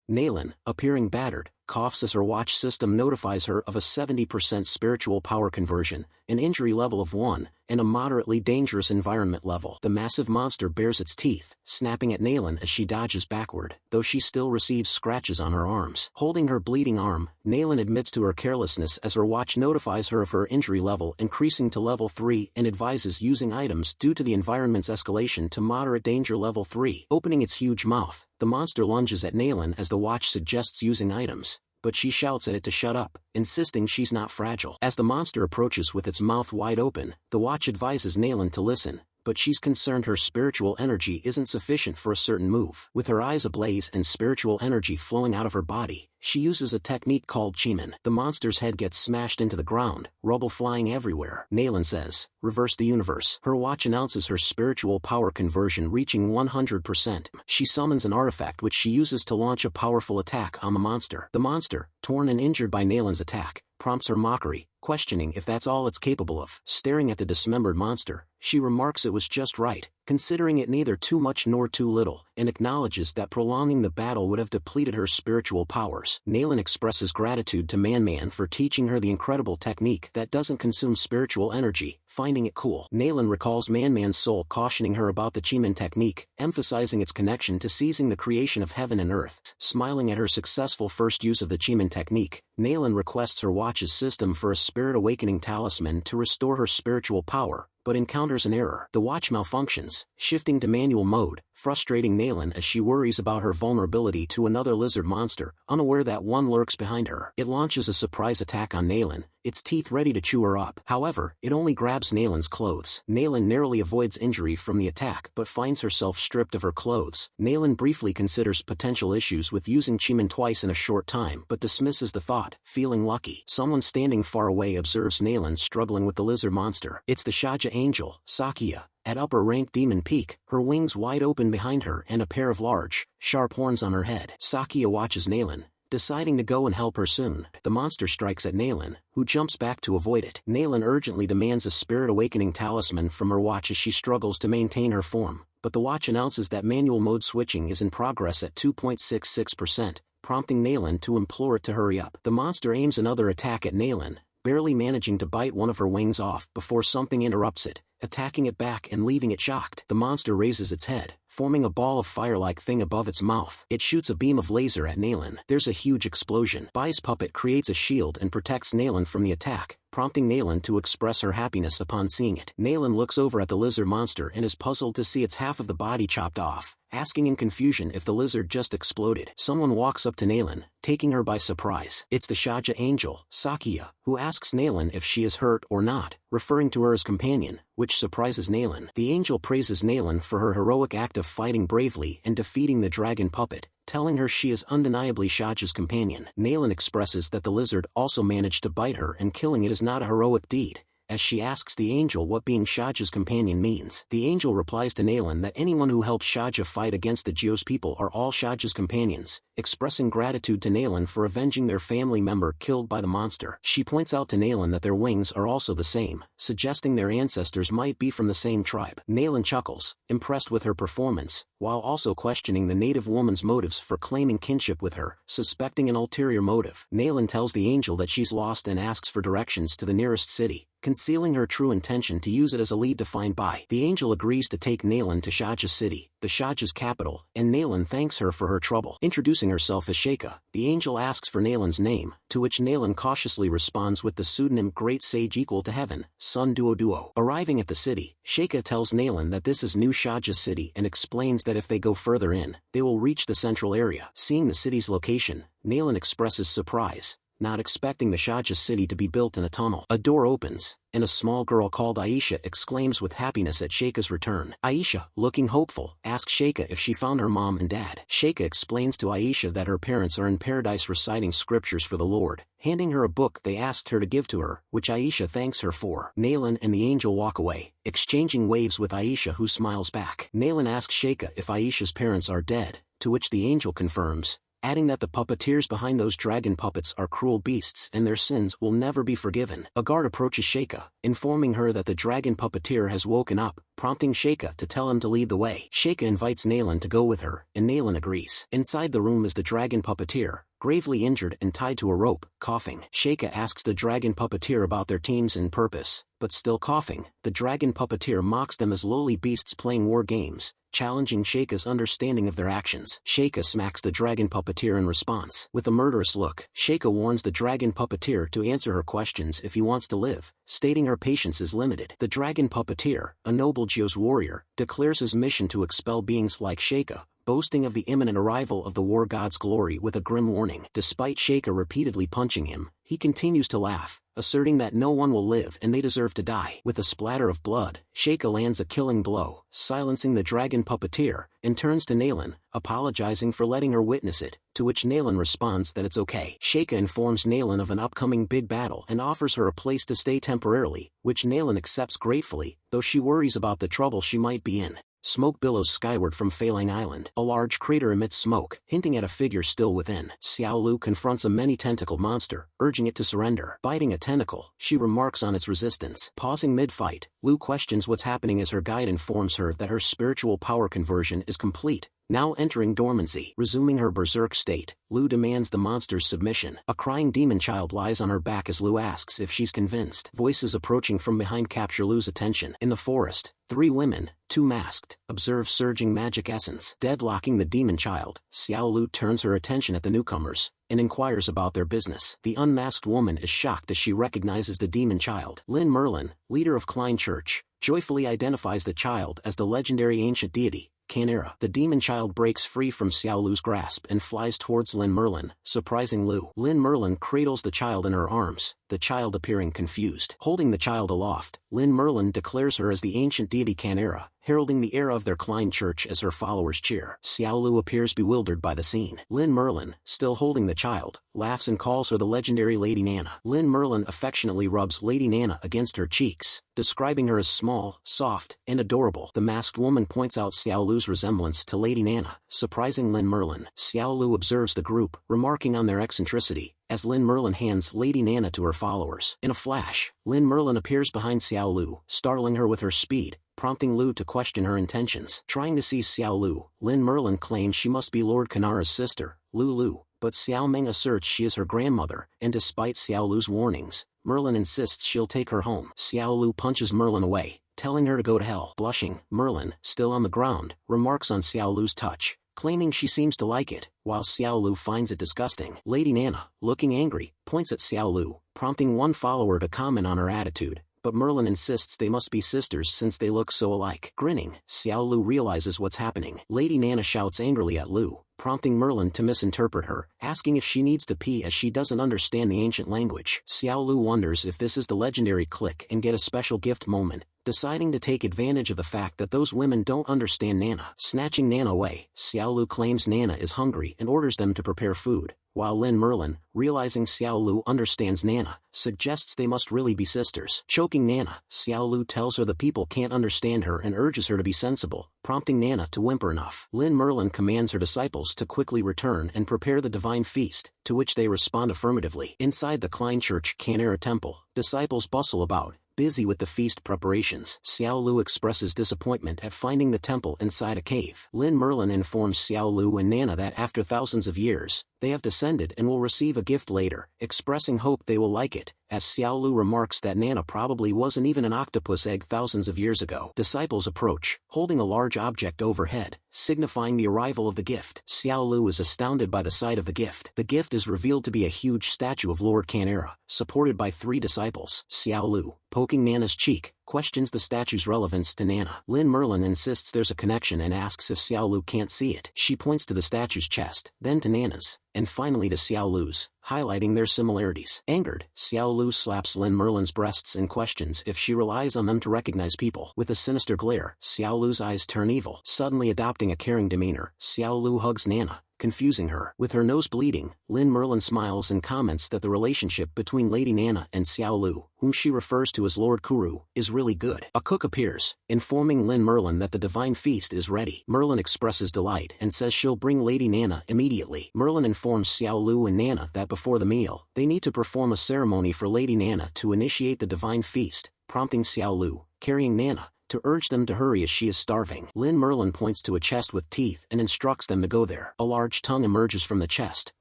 Naylin, appearing battered, coughs as her watch system notifies her of a 70% spiritual power conversion, an injury level of 1, and a moderately dangerous environment level. The massive monster bares its teeth, snapping at Naylin as she dodges backward, though she still receives scratches on her arms. Holding her bleeding arm, Naylin admits to her carelessness as her watch notifies her of her injury level increasing to level 3 and advises using items due to the environment's escalation to moderate danger level 3. Opening its huge mouth, the monster lunges at Naylin as the watch suggests using items, but she shouts at it to shut up, insisting she's not fragile. As the monster approaches with its mouth wide open, the watch advises Naylin to listen, but she's concerned her spiritual energy isn't sufficient for a certain move. With her eyes ablaze and spiritual energy flowing out of her body, she uses a technique called Chiman. The monster's head gets smashed into the ground, rubble flying everywhere. Naylin says, "Reverse the universe." Her watch announces her spiritual power conversion reaching 100%. She summons an artifact which she uses to launch a powerful attack on the monster. The monster, torn and injured by Naylin's attack, prompts her mockery, questioning if that's all it's capable of. Staring at the dismembered monster, she remarks it was just right, considering it neither too much nor too little, and acknowledges that prolonging the battle would have depleted her spiritual powers. Naylin expresses gratitude to Man for teaching her the incredible technique that doesn't consume spiritual energy, finding it cool. Naylin recalls Man's soul cautioning her about the Chiman technique, emphasizing its connection to seizing the creation of heaven and earth. Smiling at her successful first use of the Chiman technique, Naylin requests her watch's system for a spirit awakening talisman to restore her spiritual power, but encounters an error. The watch malfunctions, shifting to manual mode, frustrating Naylin as she worries about her vulnerability to another lizard monster, unaware that one lurks behind her. It launches a surprise attack on Naylin, its teeth ready to chew her up. However, it only grabs Naylin's clothes. Naylin narrowly avoids injury from the attack but finds herself stripped of her clothes. Naylin briefly considers potential issues with using Chiman twice in a short time but dismisses the thought, feeling lucky. Someone standing far away observes Naylin struggling with the lizard monster. It's the Shaja angel, Sakia, at upper rank demon peak, her wings wide open behind her and a pair of large, sharp horns on her head. Sakia watches Naylin, deciding to go and help her soon. The monster strikes at Naylin, who jumps back to avoid it. Naylin urgently demands a spirit awakening talisman from her watch as she struggles to maintain her form, but the watch announces that manual mode switching is in progress at 2.66%, prompting Naylin to implore it to hurry up. The monster aims another attack at Naylin, barely managing to bite one of her wings off before something interrupts it, attacking it back and leaving it shocked. The monster raises its head, forming a ball of fire-like thing above its mouth. It shoots a beam of laser at Naylin. There's a huge explosion. Bai's puppet creates a shield and protects Naylin from the attack, prompting Naylin to express her happiness upon seeing it. Naylin looks over at the lizard monster and is puzzled to see its half of the body chopped off, asking in confusion if the lizard just exploded. Someone walks up to Naylin, taking her by surprise. It's the Shaja angel, Sakia, who asks Naylin if she is hurt or not, referring to her as companion, which surprises Naylin. The angel praises Naylin for her heroic act of fighting bravely and defeating the dragon puppet, telling her she is undeniably Shaja's companion. Naylin expresses that the lizard also managed to bite her and killing it is not a heroic deed, as she asks the angel what being Shaja's companion means. The angel replies to Naylin that anyone who helps Shaja fight against the Geos people are all Shaja's companions, expressing gratitude to Naylin for avenging their family member killed by the monster. She points out to Naylin that their wings are also the same, suggesting their ancestors might be from the same tribe. Naylin chuckles, impressed with her performance, while also questioning the native woman's motives for claiming kinship with her, suspecting an ulterior motive. Naylin tells the angel that she's lost and asks for directions to the nearest city, concealing her true intention to use it as a lead to find Bai. The angel agrees to take Naylin to Shaja City, the Shaja's capital, and Naylin thanks her for her trouble. Introducing herself as Sheikah, the angel asks for Naylin's name, to which Naylin cautiously responds with the pseudonym Great Sage Equal to Heaven, Sun Duo Duo. Arriving at the city, Sheikah tells Naylin that this is New Shaja City and explains that if they go further in, they will reach the central area. Seeing the city's location, Naylin expresses surprise, not expecting the Shaja city to be built in a tunnel. A door opens, and a small girl called Aisha exclaims with happiness at Sheikah's return. Aisha, looking hopeful, asks Sheikah if she found her mom and dad. Sheikah explains to Aisha that her parents are in paradise reciting scriptures for the Lord, handing her a book they asked her to give to her, which Aisha thanks her for. Naylin and the angel walk away, exchanging waves with Aisha, who smiles back. Naylin asks Sheikah if Aisha's parents are dead, to which the angel confirms, adding that the puppeteers behind those dragon puppets are cruel beasts and their sins will never be forgiven. A guard approaches Sheikah, informing her that the dragon puppeteer has woken up, prompting Sheikah to tell him to lead the way. Sheikah invites Nalan to go with her, and Nalan agrees. Inside the room is the dragon puppeteer, gravely injured and tied to a rope, coughing. Sheikah asks the dragon puppeteer about their teams and purpose, but still coughing, the dragon puppeteer mocks them as lowly beasts playing war games, challenging Sheikah's understanding of their actions. Sheikah smacks the dragon puppeteer in response. With a murderous look, Sheikah warns the dragon puppeteer to answer her questions if he wants to live, stating her patience is limited. The dragon puppeteer, a noble Geo's warrior, declares his mission to expel beings like Sheikah, boasting of the imminent arrival of the war god's glory with a grim warning. Despite Sheikah repeatedly punching him, he continues to laugh, asserting that no one will live and they deserve to die. With a splatter of blood, Sheikah lands a killing blow, silencing the dragon puppeteer, and turns to Nalan, apologizing for letting her witness it, to which Nalan responds that it's okay. Sheikah informs Nalan of an upcoming big battle and offers her a place to stay temporarily, which Nalan accepts gratefully, though she worries about the trouble she might be in. Smoke billows skyward from Failing Island. A large crater emits smoke, hinting at a figure still within. Xiao Lu confronts a many-tentacled monster, urging it to surrender. Biting a tentacle, she remarks on its resistance. Pausing mid-fight, Lu questions what's happening as her guide informs her that her spiritual power conversion is complete, now entering dormancy. Resuming her berserk state, Lu demands the monster's submission. A crying demon child lies on her back as Lu asks if she's convinced. Voices approaching from behind capture Lu's attention. In the forest, 3 women, 2 masked, observe surging magic essence. Deadlocking the demon child, Xiao Lu turns her attention at the newcomers, and inquires about their business. The unmasked woman is shocked as she recognizes the demon child. Lin Merlin, leader of Klein Church, joyfully identifies the child as the legendary ancient deity, Canera. The demon child breaks free from Xiao Lu's grasp and flies towards Lin Merlin, surprising Lu. Lin Merlin cradles the child in her arms, the child appearing confused. Holding the child aloft, Lin Merlin declares her as the ancient deity Canera, heralding the era of their Klein Church as her followers cheer. Xiao Lu appears bewildered by the scene. Lin Merlin, still holding the child, laughs and calls her the legendary Lady Nana. Lin Merlin affectionately rubs Lady Nana against her cheeks, describing her as small, soft, and adorable. The masked woman points out Xiao Lu's resemblance to Lady Nana, surprising Lin Merlin. Xiao Lu observes the group, remarking on their eccentricity, as Lin Merlin hands Lady Nana to her followers. In a flash, Lin Merlin appears behind Xiao Lu, startling her with her speed, prompting Lu to question her intentions. Trying to seize Xiao Lu, Lin Merlin claims she must be Lord Kanara's sister, Lu, but Xiao Meng asserts she is her grandmother, and despite Xiao Lu's warnings, Merlin insists she'll take her home. Xiao Lu punches Merlin away, telling her to go to hell. Blushing, Merlin, still on the ground, remarks on Xiao Lu's touch, claiming she seems to like it, while Xiao Lu finds it disgusting. Lady Nana, looking angry, points at Xiao Lu, prompting one follower to comment on her attitude, but Merlin insists they must be sisters since they look so alike. Grinning, Xiao Lu realizes what's happening. Lady Nana shouts angrily at Lu, prompting Merlin to misinterpret her, asking if she needs to pee as she doesn't understand the ancient language. Xiao Lu wonders if this is the legendary clique and get a special gift moment, deciding to take advantage of the fact that those women don't understand Nana. Snatching Nana away, Xiao Lu claims Nana is hungry and orders them to prepare food, while Lin Merlin, realizing Xiao Lu understands Nana, suggests they must really be sisters. Choking Nana, Xiao Lu tells her the people can't understand her and urges her to be sensible, prompting Nana to whimper enough. Lin Merlin commands her disciples to quickly return and prepare the divine feast, to which they respond affirmatively. Inside the Klein Church Canera Temple, disciples bustle about, busy with the feast preparations. Xiao Lu expresses disappointment at finding the temple inside a cave. Lin Merlin informs Xiao Lu and Nana that after thousands of years, they have descended and will receive a gift later, expressing hope they will like it, as Xiao Lu remarks that Nana probably wasn't even an octopus egg thousands of years ago. Disciples approach, holding a large object overhead, signifying the arrival of the gift. Xiao Lu is astounded by the sight of the gift. The gift is revealed to be a huge statue of Lord Canera, supported by 3 disciples. Xiao Lu, poking Nana's cheek, questions the statue's relevance to Nana. Lin Merlin insists there's a connection and asks if Xiao Lu can't see it. She points to the statue's chest, then to Nana's, and finally to Xiao Lu's, highlighting their similarities. Angered, Xiao Lu slaps Lin Merlin's breasts and questions if she relies on them to recognize people. With a sinister glare, Xiao Lu's eyes turn evil. Suddenly adopting a caring demeanor, Xiao Lu hugs Nana, confusing her. With her nose bleeding, Lin Merlin smiles and comments that the relationship between Lady Nana and Xiao Lu, whom she refers to as Lord Kuru, is really good. A cook appears, informing Lin Merlin that the divine feast is ready. Merlin expresses delight and says she'll bring Lady Nana immediately. Merlin informs Xiao Lu and Nana that before the meal, they need to perform a ceremony for Lady Nana to initiate the divine feast, prompting Xiao Lu, carrying Nana, to urge them to hurry as she is starving. Lin Merlin points to a chest with teeth and instructs them to go there. A large tongue emerges from the chest,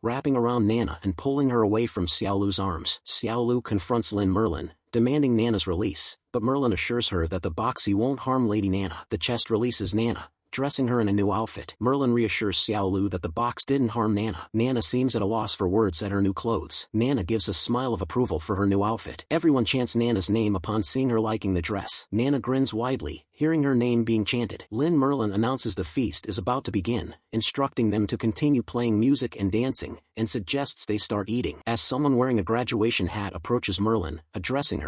wrapping around Nana and pulling her away from Xiao Lu's arms. Xiao Lu confronts Lin Merlin, demanding Nana's release, but Merlin assures her that the boxy won't harm Lady Nana. The chest releases Nana, dressing her in a new outfit. Merlin reassures Xiao Lu that the box didn't harm Nana. Nana seems at a loss for words at her new clothes. Nana gives a smile of approval for her new outfit. Everyone chants Nana's name upon seeing her liking the dress. Nana grins widely, hearing her name being chanted. Lin Merlin announces the feast is about to begin, instructing them to continue playing music and dancing, and suggests they start eating. As someone wearing a graduation hat approaches Merlin, addressing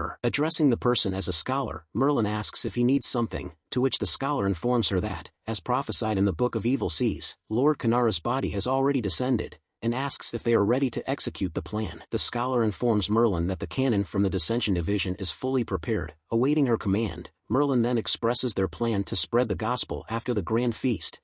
the person as a scholar, Merlin asks if he needs something, to which the scholar informs her that, as prophesied in the Book of Evil Seas, Lord Kanara's body has already descended, and asks if they are ready to execute the plan. The scholar informs Merlin that the cannon from the Dissension Division is fully prepared, awaiting her command. Merlin then expresses their plan to spread the gospel after the grand feast.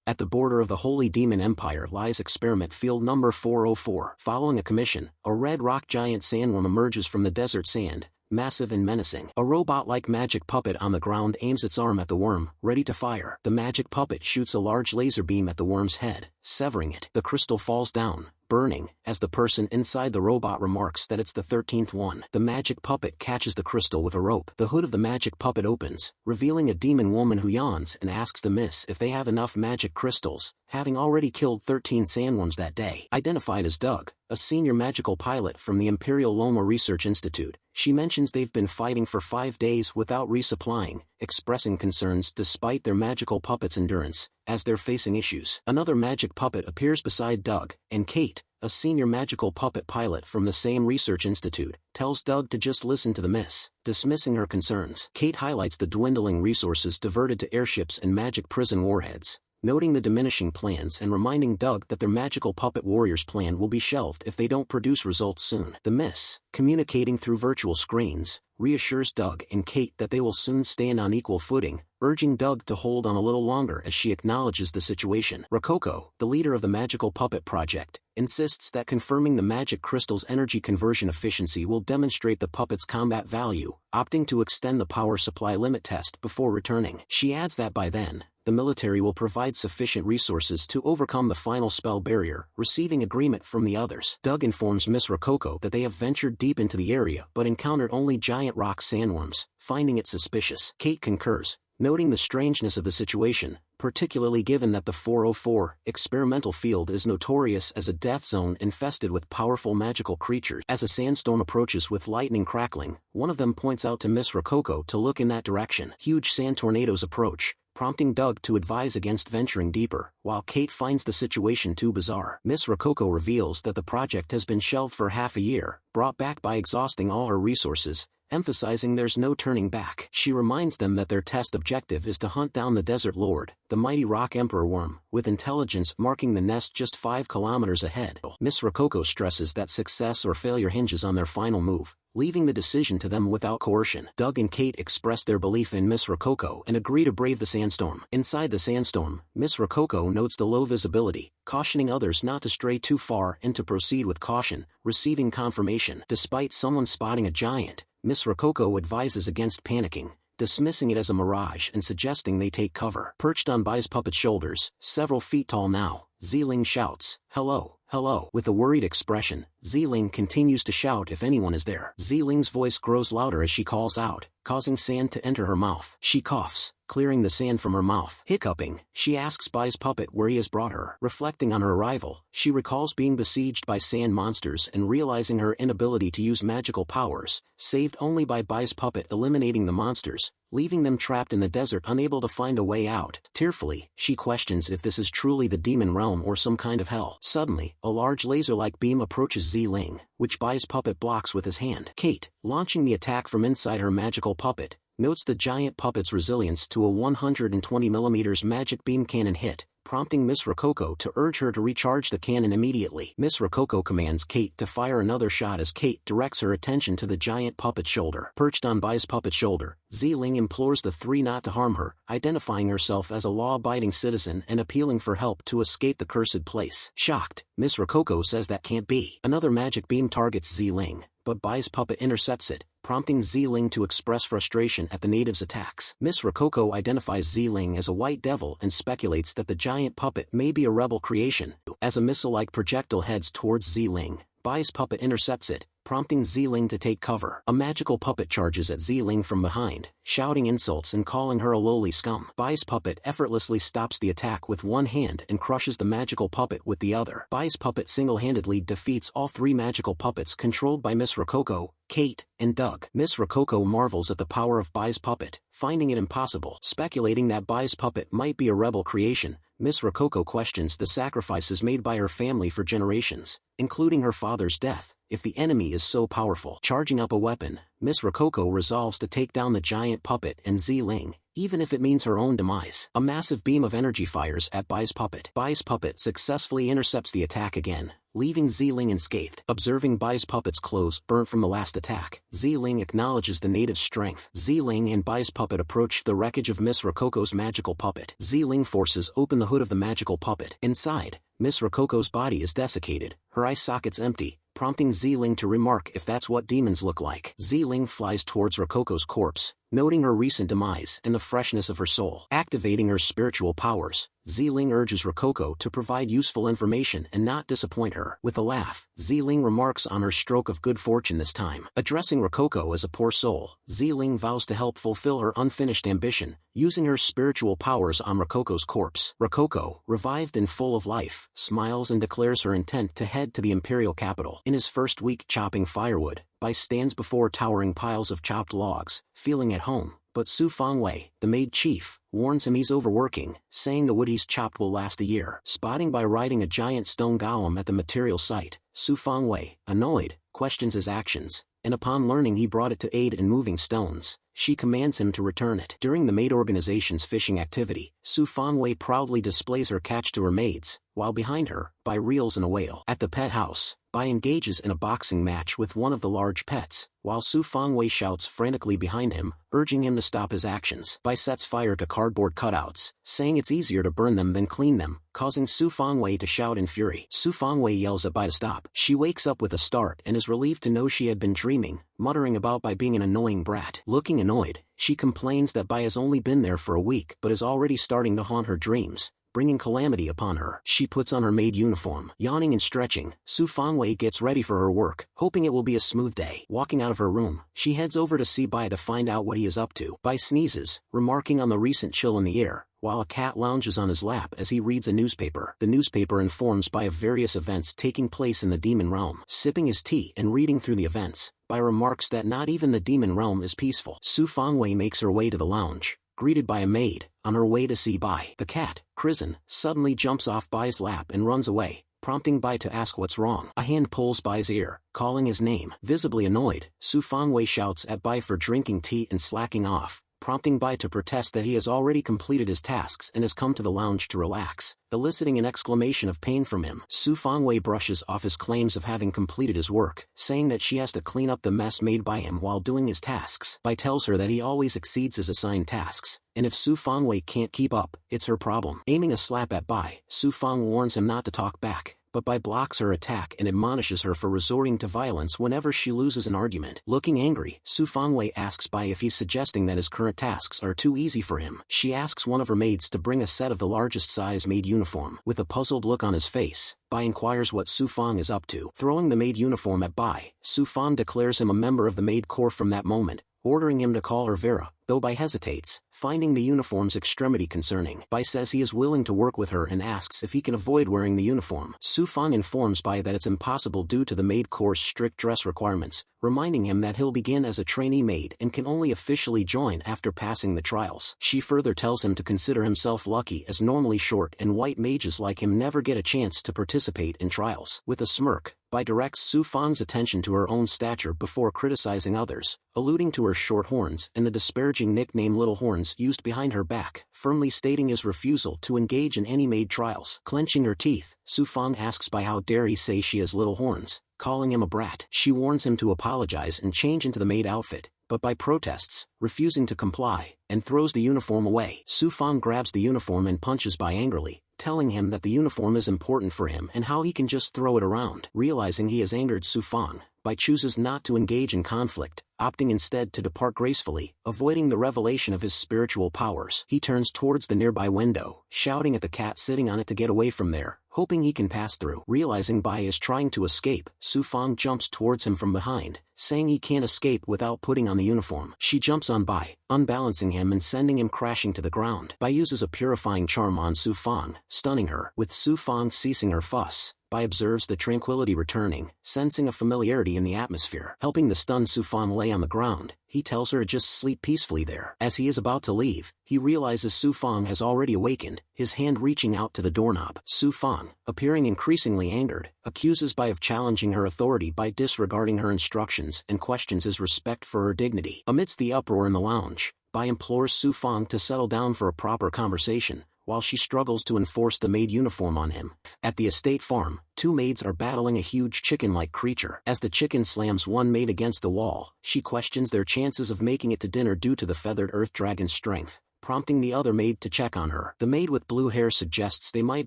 At the border of the Holy Demon Empire lies experiment field number 404. Following a commission, a red rock giant sandworm emerges from the desert sand, massive and menacing. A robot-like magic puppet on the ground aims its arm at the worm, ready to fire. The magic puppet shoots a large laser beam at the worm's head, severing it. The crystal falls down, burning, as the person inside the robot remarks that it's the 13th one. The magic puppet catches the crystal with a rope. The hood of the magic puppet opens, revealing a demon woman who yawns and asks the miss if they have enough magic crystals, having already killed 13 sandworms that day. Identified as Doug, a senior magical pilot from the Imperial Loma Research Institute, she mentions they've been fighting for 5 days without resupplying, expressing concerns despite their magical puppet's endurance, as they're facing issues. Another magic puppet appears beside Doug, and Kate, a senior magical puppet pilot from the same research institute, tells Doug to just listen to the miss, dismissing her concerns. Kate highlights the dwindling resources diverted to airships and magic prison warheads, noting the diminishing plans and reminding Doug that their magical puppet warriors plan will be shelved if they don't produce results soon. The miss, communicating through virtual screens, reassures Doug and Kate that they will soon stand on equal footing, urging Doug to hold on a little longer as she acknowledges the situation. Rococo, the leader of the magical puppet project, insists that confirming the magic crystal's energy conversion efficiency will demonstrate the puppet's combat value, opting to extend the power supply limit test before returning. She adds that by then, the military will provide sufficient resources to overcome the final spell barrier, receiving agreement from the others. Doug informs Miss Rococo that they have ventured deep into the area but encountered only giant rock sandworms, finding it suspicious. Kate concurs, noting the strangeness of the situation, particularly given that the 404 experimental field is notorious as a death zone infested with powerful magical creatures. As a sandstorm approaches with lightning crackling, one of them points out to Miss Rococo to look in that direction. Huge sand tornadoes approach, prompting Doug to advise against venturing deeper, while Kate finds the situation too bizarre. Miss Rococo reveals that the project has been shelved for half a year, brought back by exhausting all her resources, emphasizing there's no turning back. She reminds them that their test objective is to hunt down the Desert Lord, the mighty rock emperor worm, with intelligence marking the nest just 5 kilometers ahead. Miss Rococo stresses that success or failure hinges on their final move, leaving the decision to them without coercion. Doug and Kate express their belief in Miss Rococo and agree to brave the sandstorm. Inside the sandstorm, Miss Rococo notes the low visibility, cautioning others not to stray too far and to proceed with caution, receiving confirmation. Despite someone spotting a giant, Miss Rococo advises against panicking, dismissing it as a mirage and suggesting they take cover. Perched on Bai's puppet's shoulders, several feet tall now, Ziling shouts, "Hello, hello." With a worried expression, Ziling continues to shout if anyone is there. Ziling's voice grows louder as she calls out, causing sand to enter her mouth. She coughs, clearing the sand from her mouth. Hiccuping, she asks Bai's puppet where he has brought her. Reflecting on her arrival, she recalls being besieged by sand monsters and realizing her inability to use magical powers, saved only by Bai's puppet eliminating the monsters, leaving them trapped in the desert unable to find a way out. Tearfully, she questions if this is truly the demon realm or some kind of hell. Suddenly, a large laser-like beam approaches Ziling, which Bai's puppet blocks with his hand. Kate, launching the attack from inside her magical puppet, notes the giant puppet's resilience to a 120mm magic beam cannon hit, prompting Miss Rococo to urge her to recharge the cannon immediately. Miss Rococo commands Kate to fire another shot as Kate directs her attention to the giant puppet's shoulder. Perched on Bai's puppet's shoulder, Ziling implores the three not to harm her, identifying herself as a law-abiding citizen and appealing for help to escape the cursed place. Shocked, Miss Rococo says that can't be. Another magic beam targets Ziling, but Bai's puppet intercepts it, prompting Ziling to express frustration at the natives' attacks. Miss Rococo identifies Ziling as a white devil and speculates that the giant puppet may be a rebel creation. As a missile-like projectile heads towards Ziling, Bai's puppet intercepts it, prompting Ziling to take cover. A magical puppet charges at Ziling from behind, shouting insults and calling her a lowly scum. Bai's puppet effortlessly stops the attack with one hand and crushes the magical puppet with the other. Bai's puppet single-handedly defeats all three magical puppets controlled by Miss Rococo, Kate, and Doug. Miss Rococo marvels at the power of Bai's puppet, finding it impossible. Speculating that Bai's puppet might be a rebel creation, Miss Rococo questions the sacrifices made by her family for generations, including her father's death, if the enemy is so powerful. Charging up a weapon, Miss Rococo resolves to take down the giant puppet and Ziling, even if it means her own demise. A massive beam of energy fires at Bai's puppet. Bai's puppet successfully intercepts the attack again, leaving Ziling unscathed. Observing Bai's puppet's clothes burnt from the last attack, Ziling acknowledges the native's strength. Ziling and Bai's puppet approach the wreckage of Miss Rococo's magical puppet. Ziling forces open the hood of the magical puppet. Inside, Miss Rococo's body is desiccated, her eye sockets empty, prompting Ziling to remark if that's what demons look like. Ziling flies towards Rococo's corpse, noting her recent demise and the freshness of her soul. Activating her spiritual powers, Ziling urges Rococo to provide useful information and not disappoint her. With a laugh, Ziling remarks on her stroke of good fortune this time. Addressing Rococo as a poor soul, Ziling vows to help fulfill her unfinished ambition, using her spiritual powers on Rococo's corpse. Rococo, revived and full of life, smiles and declares her intent to head to the imperial capital. In his first week chopping firewood, Bai stands before towering piles of chopped logs, feeling at home. But Su Fangwei, the maid chief, warns him he's overworking, saying the wood he's chopped will last a year. Spotting Bai riding a giant stone golem at the material site, Su Fangwei, annoyed, questions his actions, and upon learning he brought it to aid in moving stones, she commands him to return it. During the maid organization's fishing activity, Su Fangwei proudly displays her catch to her maids, while behind her, Bai reels in a wail. At the pet house, Bai engages in a boxing match with one of the large pets, while Su Fangwei shouts frantically behind him, urging him to stop his actions. Bai sets fire to cardboard cutouts, saying it's easier to burn them than clean them, causing Su Fangwei to shout in fury. Su Fangwei yells at Bai to stop. She wakes up with a start and is relieved to know she had been dreaming, muttering about Bai being an annoying brat. Looking annoyed, she complains that Bai has only been there for a week but is already starting to haunt her dreams, bringing calamity upon her. She puts on her maid uniform. Yawning and stretching, Su Fangwei gets ready for her work, hoping it will be a smooth day. Walking out of her room, she heads over to see Bai to find out what he is up to. Bai sneezes, remarking on the recent chill in the air, while a cat lounges on his lap as he reads a newspaper. The newspaper informs Bai of various events taking place in the demon realm. Sipping his tea and reading through the events, Bai remarks that not even the demon realm is peaceful. Su Fangwei makes her way to the lounge, greeted by a maid, on her way to see Bai. The cat, Krisen, suddenly jumps off Bai's lap and runs away, prompting Bai to ask what's wrong. A hand pulls Bai's ear, calling his name. Visibly annoyed, Su Fangwei shouts at Bai for drinking tea and slacking off, prompting Bai to protest that he has already completed his tasks and has come to the lounge to relax, eliciting an exclamation of pain from him. Su Fangwei brushes off his claims of having completed his work, saying that she has to clean up the mess made by him while doing his tasks. Bai tells her that he always exceeds his assigned tasks, and if Su Fangwei can't keep up, it's her problem. Aiming a slap at Bai, Su Fang warns him not to talk back, but Bai blocks her attack and admonishes her for resorting to violence whenever she loses an argument. Looking angry, Su Fangwei asks Bai if he's suggesting that his current tasks are too easy for him. She asks one of her maids to bring a set of the largest size maid uniform. With a puzzled look on his face, Bai inquires what Su Fang is up to. Throwing the maid uniform at Bai, Su Fang declares him a member of the maid corps from that moment, ordering him to call her Vera, though Bai hesitates, finding the uniform's extremity concerning. Bai says he is willing to work with her and asks if he can avoid wearing the uniform. Su Fang informs Bai that it's impossible due to the maid corps' strict dress requirements, reminding him that he'll begin as a trainee maid and can only officially join after passing the trials. She further tells him to consider himself lucky as normally short and white mages like him never get a chance to participate in trials. With a smirk, Bai directs Su Fang's attention to her own stature before criticizing others, alluding to her short horns and the disparaging nickname Little Horns used behind her back, firmly stating his refusal to engage in any maid trials. Clenching her teeth, Su Fang asks Bai how dare he say she has little horns, calling him a brat. She warns him to apologize and change into the maid outfit, but Bai protests, refusing to comply, and throws the uniform away. Su Fang grabs the uniform and punches Bai angrily, telling him that the uniform is important for him and how he can just throw it around. Realizing he has angered Su Fang, Bai chooses not to engage in conflict, opting instead to depart gracefully, avoiding the revelation of his spiritual powers. He turns towards the nearby window, shouting at the cat sitting on it to get away from there, hoping he can pass through. Realizing Bai is trying to escape, Su Fang jumps towards him from behind, saying he can't escape without putting on the uniform. She jumps on Bai, unbalancing him and sending him crashing to the ground. Bai uses a purifying charm on Su Fang, stunning her. With Su Fang ceasing her fuss, Bai observes the tranquility returning, sensing a familiarity in the atmosphere. Helping the stunned Su Fang lay on the ground, he tells her to just sleep peacefully there. As he is about to leave, he realizes Su Fang has already awakened, his hand reaching out to the doorknob. Su Fang, appearing increasingly angered, accuses Bai of challenging her authority by disregarding her instructions and questions his respect for her dignity. Amidst the uproar in the lounge, Bai implores Su Fang to settle down for a proper conversation, while she struggles to enforce the maid uniform on him. At the estate farm, two maids are battling a huge chicken-like creature. As the chicken slams one maid against the wall, she questions their chances of making it to dinner due to the feathered earth dragon's strength, prompting the other maid to check on her. The maid with blue hair suggests they might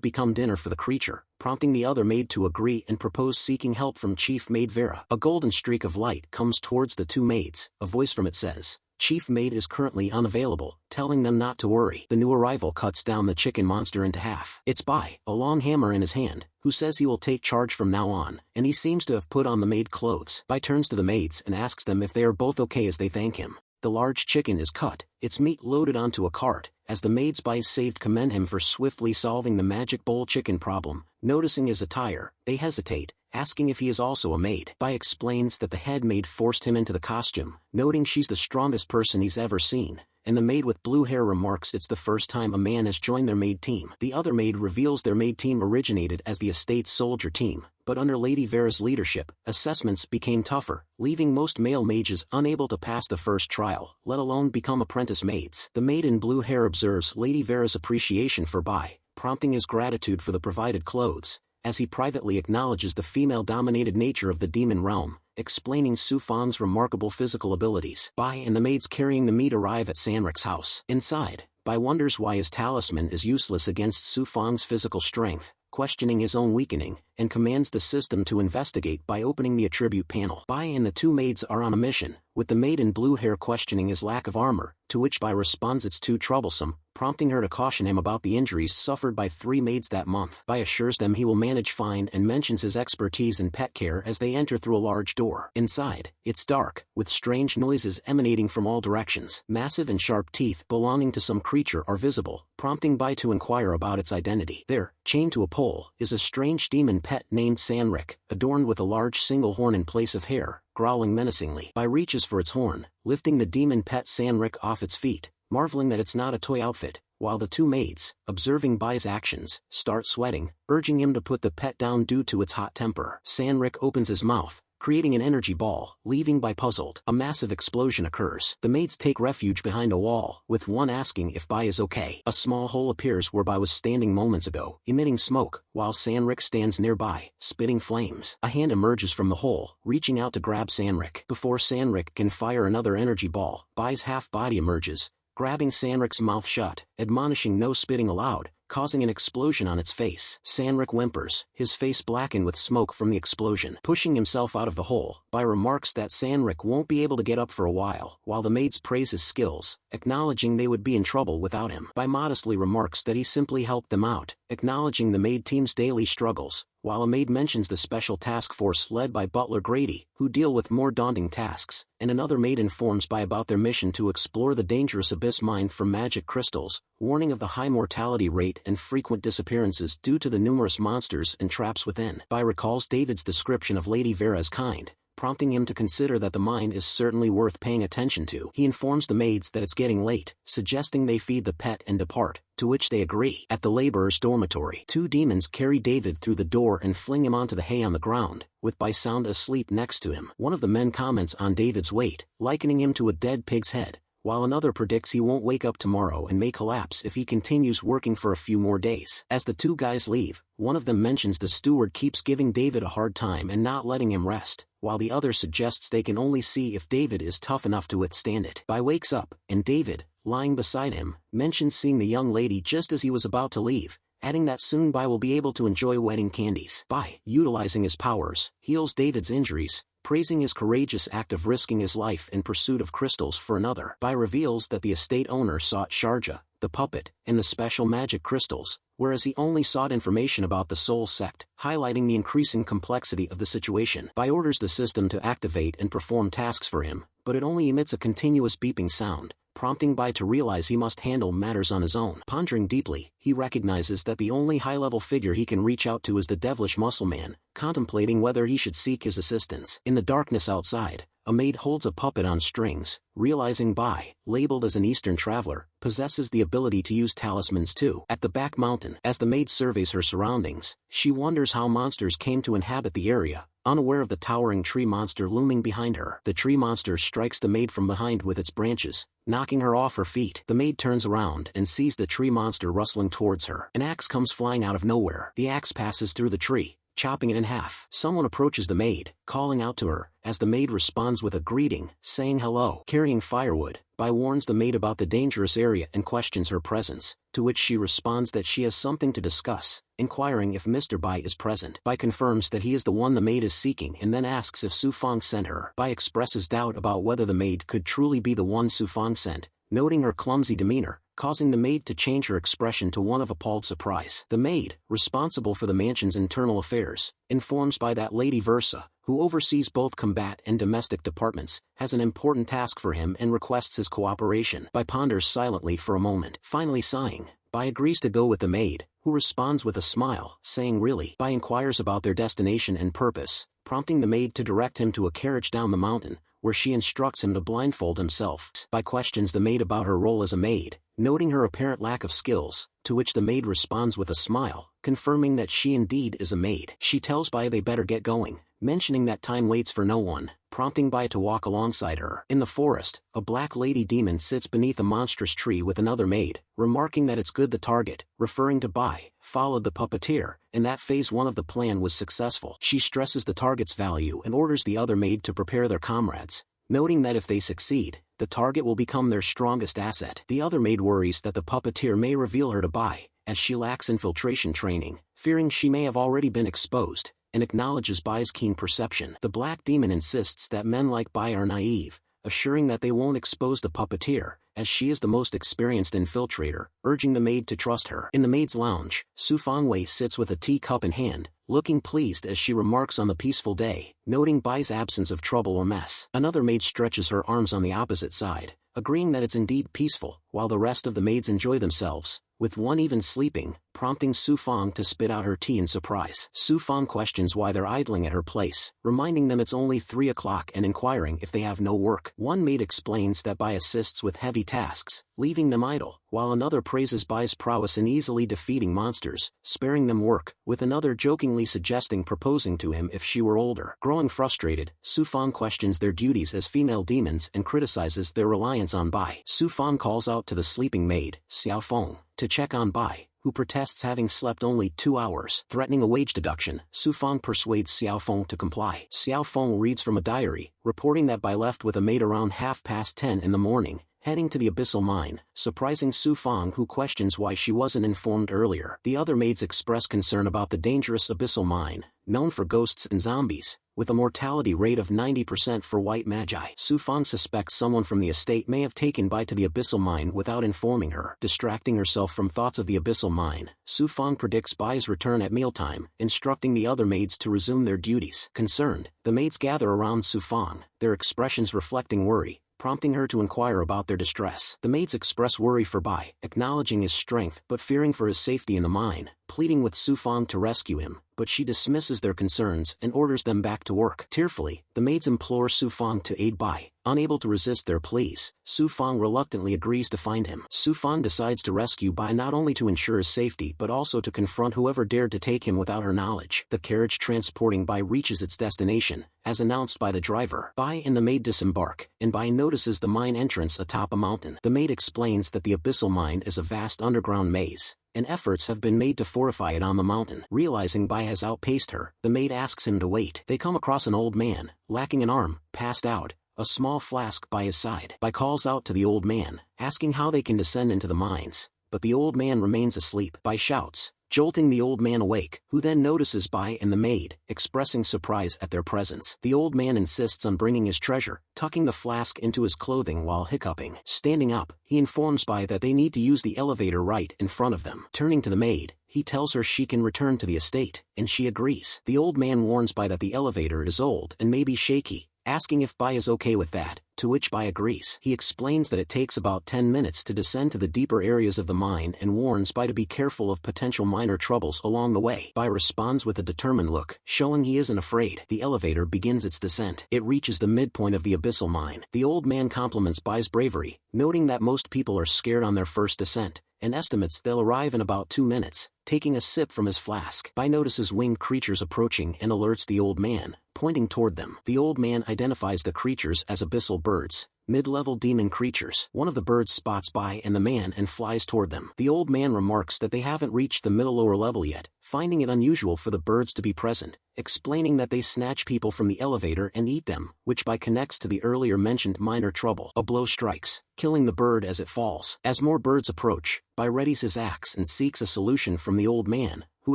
become dinner for the creature, prompting the other maid to agree and propose seeking help from Chief Maid Vera. A golden streak of light comes towards the two maids, a voice from it says, "Chief Maid is currently unavailable," telling them not to worry. The new arrival cuts down the chicken monster into half. It's Bai, a long hammer in his hand, who says he will take charge from now on, and he seems to have put on the maid clothes. Bai turns to the maids and asks them if they are both okay as they thank him. The large chicken is cut, its meat loaded onto a cart, as the maids Bai saved commend him for swiftly solving the magic bowl chicken problem. Noticing his attire, they hesitate, asking if he is also a maid. Bai explains that the head maid forced him into the costume, noting she's the strongest person he's ever seen, and the maid with blue hair remarks it's the first time a man has joined their maid team. The other maid reveals their maid team originated as the estate's soldier team, but under Lady Vera's leadership, assessments became tougher, leaving most male mages unable to pass the first trial, let alone become apprentice maids. The maid in blue hair observes Lady Vera's appreciation for Bai, prompting his gratitude for the provided clothes, as he privately acknowledges the female-dominated nature of the demon realm, explaining Su Fang's remarkable physical abilities. Bai and the maids carrying the meat arrive at Sanrik's house. Inside, Bai wonders why his talisman is useless against Su Fang's physical strength, questioning his own weakening, and commands the system to investigate by opening the attribute panel. Bai and the two maids are on a mission, with the maid in blue hair questioning his lack of armor, to which Bai responds it's too troublesome, prompting her to caution him about the injuries suffered by 3 maids that month. Bai assures them he will manage fine and mentions his expertise in pet care as they enter through a large door. Inside, it's dark, with strange noises emanating from all directions. Massive and sharp teeth belonging to some creature are visible, prompting Bai to inquire about its identity. There, chained to a pole, is a strange demon pet named Sanrik, adorned with a large single horn in place of hair, growling menacingly. Bai reaches for its horn, lifting the demon pet Sanrik off its feet, marveling that it's not a toy outfit, while the two maids, observing Bai's actions, start sweating, urging him to put the pet down due to its hot temper. Sanrik opens his mouth, creating an energy ball, leaving Bai puzzled. A massive explosion occurs. The maids take refuge behind a wall, with one asking if Bai is okay. A small hole appears where Bai was standing moments ago, emitting smoke, while Sanrik stands nearby, spitting flames. A hand emerges from the hole, reaching out to grab Sanrik. Before Sanrik can fire another energy ball, Bai's half-body emerges, grabbing Sanrik's mouth shut, admonishing no spitting allowed, causing an explosion on its face. Sanrik whimpers, his face blackened with smoke from the explosion. Pushing himself out of the hole, Bai remarks that Sanrik won't be able to get up for a while the maids praise his skills, acknowledging they would be in trouble without him. Bai modestly remarks that he simply helped them out, acknowledging the maid team's daily struggles, while a maid mentions the special task force led by Butler Grady, who deal with more daunting tasks, and another maid informs Bai about their mission to explore the dangerous abyss mined from magic crystals, warning of the high mortality rate and frequent disappearances due to the numerous monsters and traps within. Bai recalls David's description of Lady Vera as kind, prompting him to consider that the mine is certainly worth paying attention to. He informs the maids that it's getting late, suggesting they feed the pet and depart, to which they agree. At the laborers' dormitory, two demons carry David through the door and fling him onto the hay on the ground, with Bai sound asleep next to him. One of the men comments on David's weight, likening him to a dead pig's head, while another predicts he won't wake up tomorrow and may collapse if he continues working for a few more days. As the two guys leave, one of them mentions the steward keeps giving David a hard time and not letting him rest, while the other suggests they can only see if David is tough enough to withstand it. Bai wakes up, and David, lying beside him, mentions seeing the young lady just as he was about to leave, adding that soon Bai will be able to enjoy wedding candies. Bai, utilizing his powers, heals David's injuries, praising his courageous act of risking his life in pursuit of crystals for another. Bai reveals that the estate owner sought Sharja, the puppet, and the special magic crystals, whereas he only sought information about the Soul Sect, highlighting the increasing complexity of the situation. Bai orders the system to activate and perform tasks for him, but it only emits a continuous beeping sound, prompting Bai to realize he must handle matters on his own. Pondering deeply, he recognizes that the only high-level figure he can reach out to is the devilish muscle man, contemplating whether he should seek his assistance. In the darkness outside, a maid holds a puppet on strings, realizing Bai, labeled as an Eastern traveler, possesses the ability to use talismans too. At the back mountain, as the maid surveys her surroundings, she wonders how monsters came to inhabit the area, unaware of the towering tree monster looming behind her. The tree monster strikes the maid from behind with its branches, knocking her off her feet. The maid turns around and sees the tree monster rustling towards her. An axe comes flying out of nowhere. The axe passes through the tree, chopping it in half. Someone approaches the maid, calling out to her, as the maid responds with a greeting, saying hello. Carrying firewood, Bai warns the maid about the dangerous area and questions her presence, to which she responds that she has something to discuss, inquiring if Mr. Bai is present. Bai confirms that he is the one the maid is seeking and then asks if Su Fang sent her. Bai expresses doubt about whether the maid could truly be the one Su Fang sent, noting her clumsy demeanor, causing the maid to change her expression to one of appalled surprise. The maid, responsible for the mansion's internal affairs, informs Bai that Lady Versa, who oversees both combat and domestic departments, has an important task for him and requests his cooperation. Bai ponders silently for a moment. Finally sighing, Bai agrees to go with the maid, who responds with a smile, saying really. Bai inquires about their destination and purpose, prompting the maid to direct him to a carriage down the mountain, where she instructs him to blindfold himself. Bai questions the maid about her role as a maid, noting her apparent lack of skills, to which the maid responds with a smile, confirming that she indeed is a maid. She tells Bai they better get going, mentioning that time waits for no one, prompting Bai to walk alongside her. In the forest, a black lady demon sits beneath a monstrous tree with another maid, remarking that it's good the target, referring to Bai, followed the puppeteer, and that phase 1 of the plan was successful. She stresses the target's value and orders the other maid to prepare their comrades, noting that if they succeed, the target will become their strongest asset. The other maid worries that the puppeteer may reveal her to Bai, as she lacks infiltration training, fearing she may have already been exposed, and acknowledges Bai's keen perception. The black demon insists that men like Bai are naive, assuring that they won't expose the puppeteer, as she is the most experienced infiltrator, urging the maid to trust her. In the maid's lounge, Su Fangwei sits with a teacup in hand, looking pleased as she remarks on the peaceful day, noting Bai's absence of trouble or mess. Another maid stretches her arms on the opposite side, agreeing that it's indeed peaceful, while the rest of the maids enjoy themselves, with one even sleeping, prompting Su Fang to spit out her tea in surprise. Su Fang questions why they're idling at her place, reminding them it's only 3 o'clock and inquiring if they have no work. One maid explains that Bai assists with heavy tasks, leaving them idle, while another praises Bai's prowess in easily defeating monsters, sparing them work, with another jokingly suggesting proposing to him if she were older. Growing frustrated, Su Fang questions their duties as female demons and criticizes their reliance on Bai. Su Fang calls out to the sleeping maid, Xiao Feng, to check on Bai, who protests having slept only 2 hours. Threatening a wage deduction, Su Fang persuades Xiao Feng to comply. Xiao Feng reads from a diary, reporting that Bai left with a maid around 10:30 in the morning, heading to the abyssal mine, surprising Su Fang, who questions why she wasn't informed earlier. The other maids express concern about the dangerous abyssal mine, known for ghosts and zombies, with a mortality rate of 90% for white magi. Su Fang suspects someone from the estate may have taken Bai to the abyssal mine without informing her. Distracting herself from thoughts of the abyssal mine, Su Fang predicts Bai's return at mealtime, instructing the other maids to resume their duties. Concerned, the maids gather around Su Fang, their expressions reflecting worry, prompting her to inquire about their distress. The maids express worry for Bai, acknowledging his strength but fearing for his safety in the mine, pleading with Su Fang to rescue him, but she dismisses their concerns and orders them back to work. Tearfully, the maids implore Su Fang to aid Bai. Unable to resist their pleas, Su Fang reluctantly agrees to find him. Su Fang decides to rescue Bai not only to ensure his safety but also to confront whoever dared to take him without her knowledge. The carriage transporting Bai reaches its destination, as announced by the driver. Bai and the maid disembark, and Bai notices the mine entrance atop a mountain. The maid explains that the abyssal mine is a vast underground maze, and efforts have been made to fortify it on the mountain. Realizing Bai has outpaced her, the maid asks him to wait. They come across an old man, lacking an arm, passed out, a small flask by his side. Bai calls out to the old man, asking how they can descend into the mines, but the old man remains asleep. Bai shouts, jolting the old man awake, who then notices Bai and the maid, expressing surprise at their presence. The old man insists on bringing his treasure, tucking the flask into his clothing while hiccuping. Standing up, he informs Bai that they need to use the elevator right in front of them. Turning to the maid, he tells her she can return to the estate, and she agrees. The old man warns Bai that the elevator is old and may be shaky, asking if Bai is okay with that, to which Bai agrees. He explains that it takes about 10 minutes to descend to the deeper areas of the mine and warns Bai to be careful of potential minor troubles along the way. Bai responds with a determined look, showing he isn't afraid. The elevator begins its descent. It reaches the midpoint of the abyssal mine. The old man compliments Bai's bravery, noting that most people are scared on their first descent, and estimates they'll arrive in about 2 minutes. Taking a sip from his flask, Bai notices winged creatures approaching and alerts the old man, pointing toward them. The old man identifies the creatures as abyssal birds, mid-level demon creatures. One of the birds spots Bai and the man and flies toward them. The old man remarks that they haven't reached the middle-lower level yet, finding it unusual for the birds to be present, explaining that they snatch people from the elevator and eat them, which Bai connects to the earlier mentioned minor trouble. A blow strikes, killing the bird as it falls. As more birds approach, Bai readies his axe and seeks a solution from the old man, who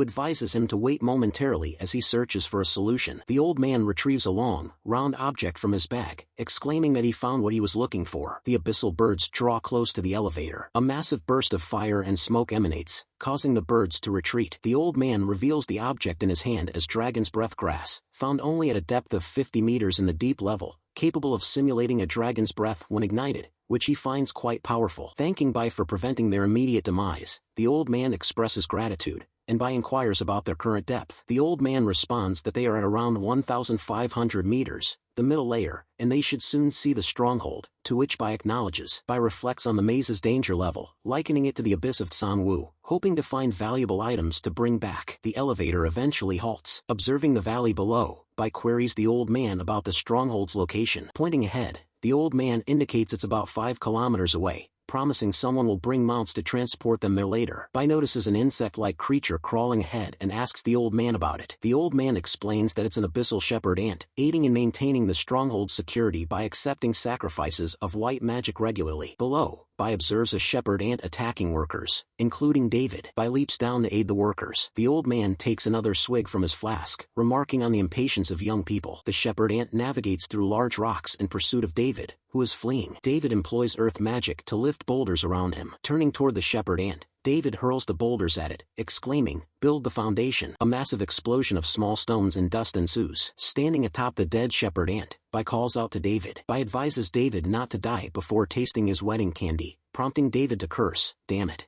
advises him to wait momentarily as he searches for a solution. The old man retrieves a long, round object from his bag, exclaiming that he found what he was looking for. The abyssal birds draw close to the elevator. A massive burst of fire and smoke emanates, causing the birds to retreat. The old man reveals the object in his hand as dragon's breath grass, found only at a depth of 50 meters in the deep level, capable of simulating a dragon's breath when ignited, which he finds quite powerful. Thanking Bai for preventing their immediate demise, the old man expresses gratitude, and Bai inquires about their current depth. The old man responds that they are at around 1,500 meters, the middle layer, and they should soon see the stronghold, to which Bai acknowledges. Bai reflects on the maze's danger level, likening it to the abyss of Sanwu, hoping to find valuable items to bring back. The elevator eventually halts. Observing the valley below, Bai queries the old man about the stronghold's location. Pointing ahead, the old man indicates it's about 5 kilometers away, promising someone will bring mounts to transport them there later. Bai notices an insect-like creature crawling ahead and asks the old man about it. The old man explains that it's an abyssal shepherd ant, aiding in maintaining the stronghold's security by accepting sacrifices of white magic regularly. Below, Bai observes a shepherd ant attacking workers, including David. Bai leaps down to aid the workers. The old man takes another swig from his flask, remarking on the impatience of young people. The shepherd ant navigates through large rocks in pursuit of David, who is fleeing. David employs earth magic to lift boulders around him. Turning toward the shepherd ant, David hurls the boulders at it, exclaiming, "Build the foundation." A massive explosion of small stones and dust ensues. Standing atop the dead shepherd ant, Bai calls out to David. Bai advises David not to die before tasting his wedding candy, prompting David to curse, "Damn it."